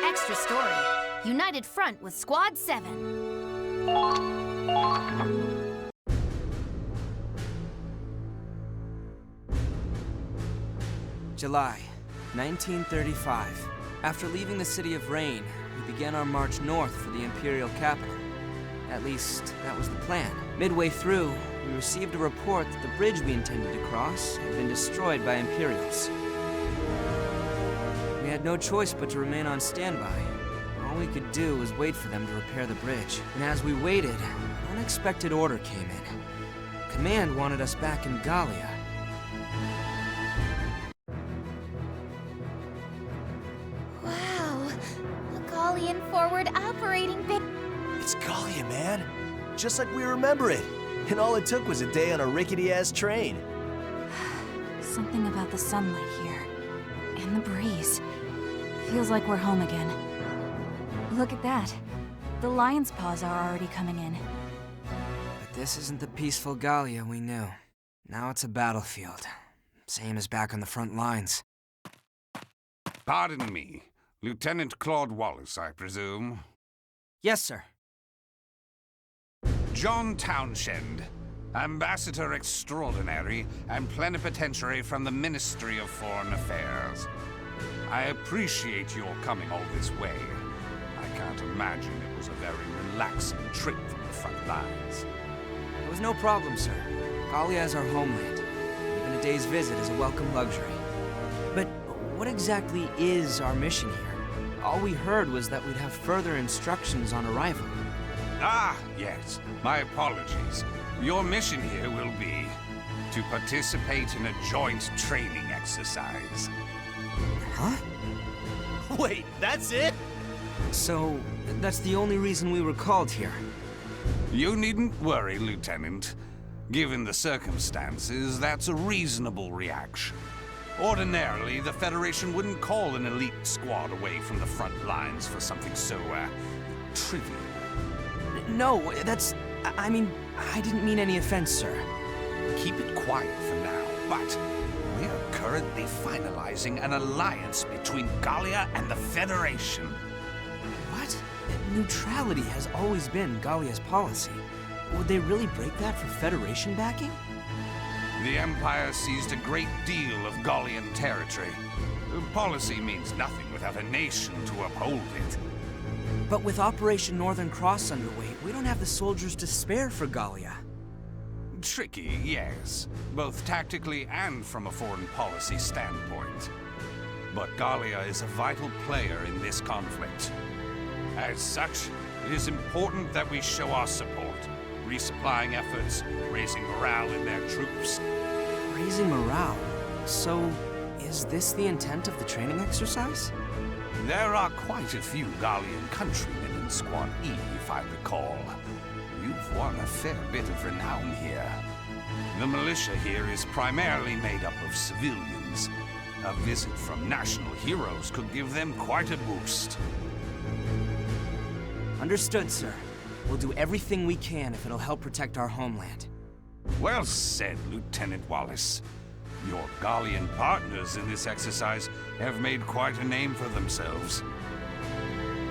Extra story. United front with Squad 7. July, 1935. After leaving the city of Rain, we began our march north for the Imperial capital. At least, that was the plan. Midway through, we received a report that the bridge we intended to cross had been destroyed by Imperials. We had no choice but to remain on standby. All we could do was wait for them to repair the bridge. And as we waited, an unexpected order came in. Command wanted us back in Gallia. Wow, a Gallian forward operating base. It's Gallia, man. Just like we remember it. And all it took was a day on a rickety-ass train. Something about the sunlight here. And the breeze. Feels like we're home again. Look at that. The lion's paws are already coming in. But this isn't the peaceful Gallia we knew. Now it's a battlefield. Same as back on the front lines. Pardon me. Lieutenant Claude Wallace, I presume? Yes, sir. John Townshend, Ambassador Extraordinary and Plenipotentiary from the Ministry of Foreign Affairs. I appreciate your coming all this way. I can't imagine it was a very relaxing trip from the front lines. It was no problem, sir. Gallia is our homeland. Even a day's visit is a welcome luxury. But what exactly is our mission here? All we heard was that we'd have further instructions on arrival. Ah, yes. My apologies. Your mission here will be to participate in a joint training exercise. Huh? Wait, that's it? So, that's the only reason we were called here. You needn't worry, Lieutenant. Given the circumstances, that's a reasonable reaction. Ordinarily, the Federation wouldn't call an elite squad away from the front lines for something so, trivial. No, that's... I mean, I didn't mean any offense, sir. Keep it quiet for now, but we are currently finalizing an alliance between Gallia and the Federation. What? Neutrality has always been Gallia's policy. Would they really break that for Federation backing? The Empire seized a great deal of Gallian territory. Policy means nothing without a nation to uphold it. But with Operation Northern Cross underway, we don't have the soldiers to spare for Gallia. Tricky, yes, both tactically and from a foreign policy standpoint. But Gallia is a vital player in this conflict. As such, it is important that we show our support, resupplying efforts, raising morale in their troops. Raising morale? So, is this the intent of the training exercise? There are quite a few Gallian countrymen in Squad E, if I recall. You've won a fair bit of renown here. The militia here is primarily made up of civilians. A visit from national heroes could give them quite a boost. Understood, sir. We'll do everything we can if it'll help protect our homeland. Well said, Lieutenant Wallace. Your Gallian partners in this exercise have made quite a name for themselves.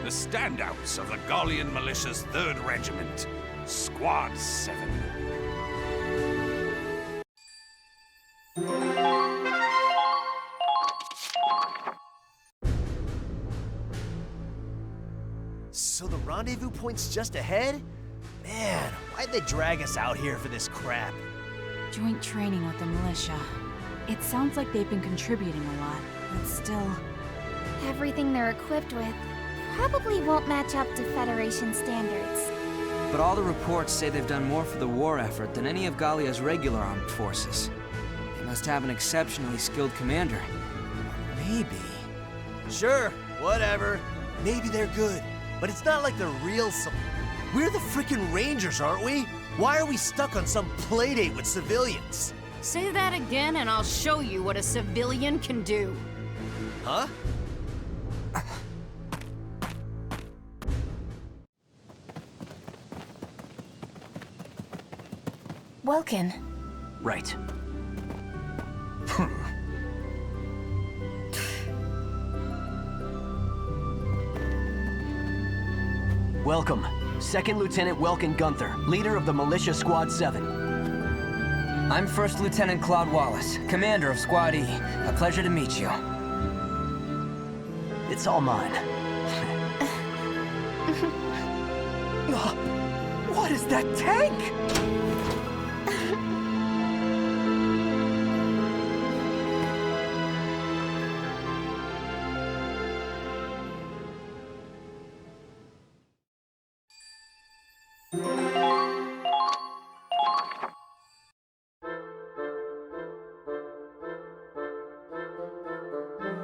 The standouts of the Gallian Militia's 3rd Regiment, Squad 7. So the rendezvous point's just ahead? Man, why'd they drag us out here for this crap? Joint training with the militia. It sounds like they've been contributing a lot, but still... Everything they're equipped with probably won't match up to Federation standards. But all the reports say they've done more for the war effort than any of Gallia's regular armed forces. They must have an exceptionally skilled commander. Maybe... Sure, whatever. Maybe they're good, but it's not like the real We're the frickin' Rangers, aren't we? Why are we stuck on some playdate with civilians? Say that again and I'll show you what a civilian can do. Huh? Welkin, Right. Welcome, Second Lieutenant Welkin Gunther, leader of the Militia Squad 7. I'm First Lieutenant Claude Wallace, commander of Squad E. A pleasure to meet you. It's all mine. What is that tank?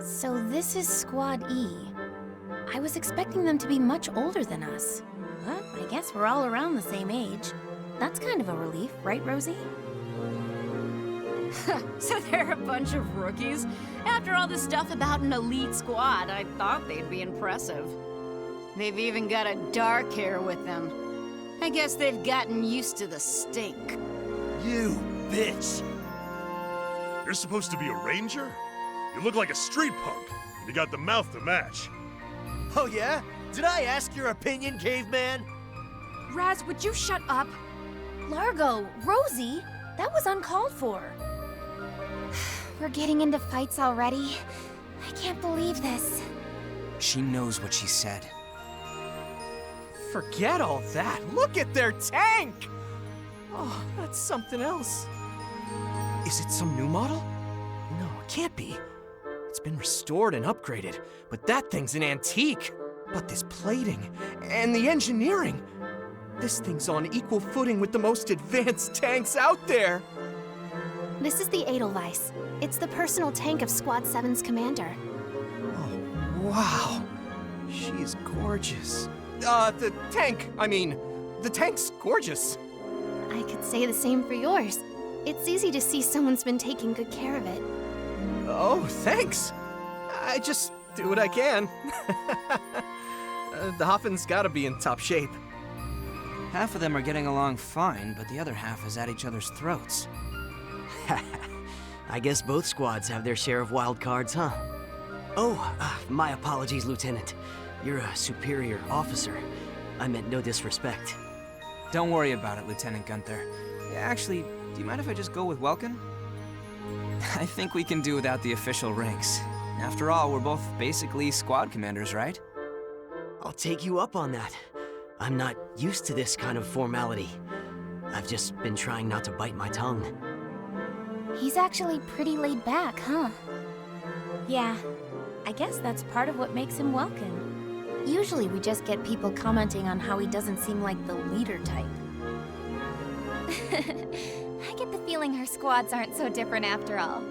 So this is Squad E. I was expecting them to be much older than us. But I guess we're all around the same age. That's kind of a relief, right, Rosie? So they're a bunch of rookies? After all this stuff about an elite squad, I thought they'd be impressive. They've even got a dark hair with them. I guess they've gotten used to the stink. You bitch! You're supposed to be a ranger? You look like a street punk, and you got the mouth to match. Oh yeah? Did I ask your opinion, caveman? Raz, would you shut up? Largo, Rosie, that was uncalled for. We're getting into fights already. I can't believe this. She knows what she said. Forget all that. Look at their tank! Oh, that's something else. Is it some new model? No, it can't be. It's been restored and upgraded, but that thing's an antique. But this plating and the engineering, this thing's on equal footing with the most advanced tanks out there. This is the Edelweiss. It's the personal tank of Squad 7's commander. Oh, wow. She is gorgeous. The tank's gorgeous. I could say the same for yours. It's easy to see someone's been taking good care of it. Oh, thanks. I just do what I can. The Hoffen's gotta be in top shape. Half of them are getting along fine, but the other half is at each other's throats. I guess both squads have their share of wild cards, huh? Oh, my apologies, Lieutenant. You're a superior officer. I meant no disrespect. Don't worry about it, Lieutenant Gunther. Yeah, actually, do you mind if I just go with Welkin? I think we can do without the official ranks. After all, we're both basically squad commanders, right? I'll take you up on that. I'm not used to this kind of formality. I've just been trying not to bite my tongue. He's actually pretty laid back, huh? Yeah, I guess that's part of what makes him Welkin. Usually we just get people commenting on how he doesn't seem like the leader type. I get the feeling her squads aren't so different after all.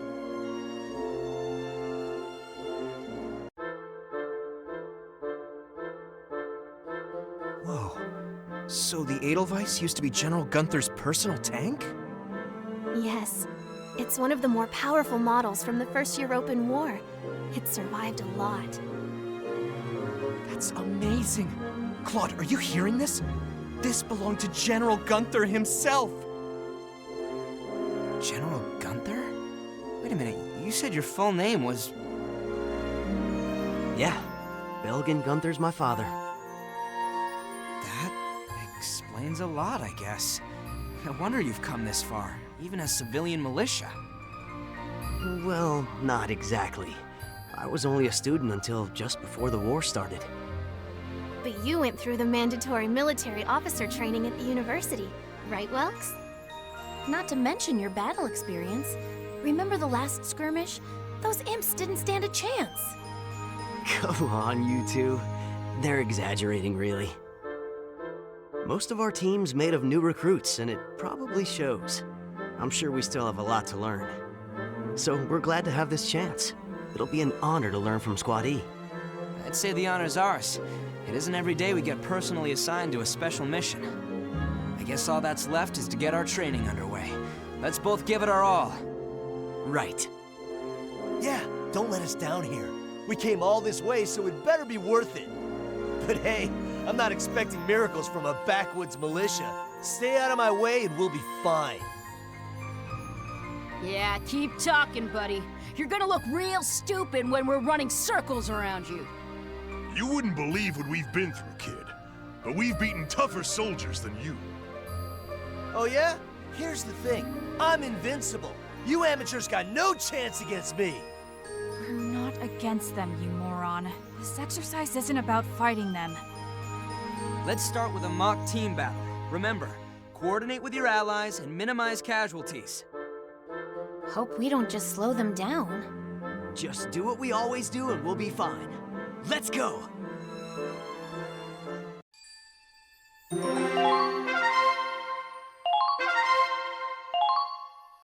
Whoa. So the Edelweiss used to be General Gunther's personal tank? Yes. It's one of the more powerful models from the First European War. It survived a lot. That's amazing. Claude, are you hearing this? This belonged to General Gunther himself. General Gunther? Wait a minute, you said your full name was... Yeah, Belgian Gunther's my father. That explains a lot, I guess. No wonder you've come this far, even as civilian militia. Well, not exactly. I was only a student until just before the war started. But you went through the mandatory military officer training at the university, right, Welks? Not to mention your battle experience. Remember the last skirmish? Those imps didn't stand a chance. Come on, you two. They're exaggerating, really. Most of our team's made of new recruits, and it probably shows. I'm sure we still have a lot to learn. So we're glad to have this chance. It'll be an honor to learn from Squad E. I'd say the honor's ours. It isn't every day we get personally assigned to a special mission. I guess all that's left is to get our training underway. Let's both give it our all. Right. Yeah, don't let us down here. We came all this way, so it better be worth it. But hey, I'm not expecting miracles from a backwoods militia. Stay out of my way and we'll be fine. Yeah, keep talking, buddy. You're gonna look real stupid when we're running circles around you. You wouldn't believe what we've been through, kid. But we've beaten tougher soldiers than you. Oh yeah? Here's the thing. I'm invincible. You amateurs got no chance against me. We're not against them, you moron. This exercise isn't about fighting them. Let's start with a mock team battle. Remember, coordinate with your allies and minimize casualties. Hope we don't just slow them down. Just do what we always do and we'll be fine. Let's go!